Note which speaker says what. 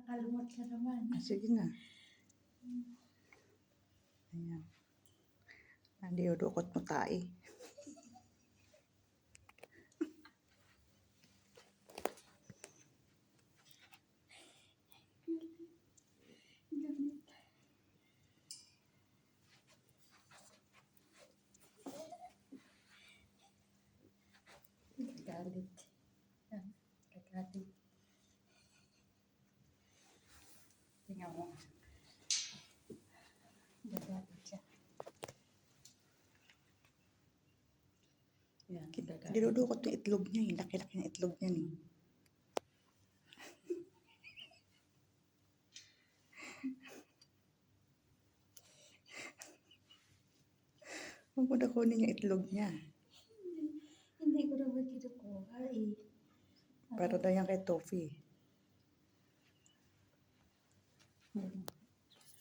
Speaker 1: Nakakalumot siya naman.
Speaker 2: Sige na. Ayan. Hindi udukot mo tae.
Speaker 1: Galit. Kagalit. Tingnan mo. Gagalit siya. Yan, gagalit.
Speaker 2: Dinudukot yung itlog niya eh. Laki-laki ng itlog niya eh. Huwag mo na kunin yung itlog niya.
Speaker 1: Hindi ko naman kinukuha eh.
Speaker 2: Para daw yan kay Toffee.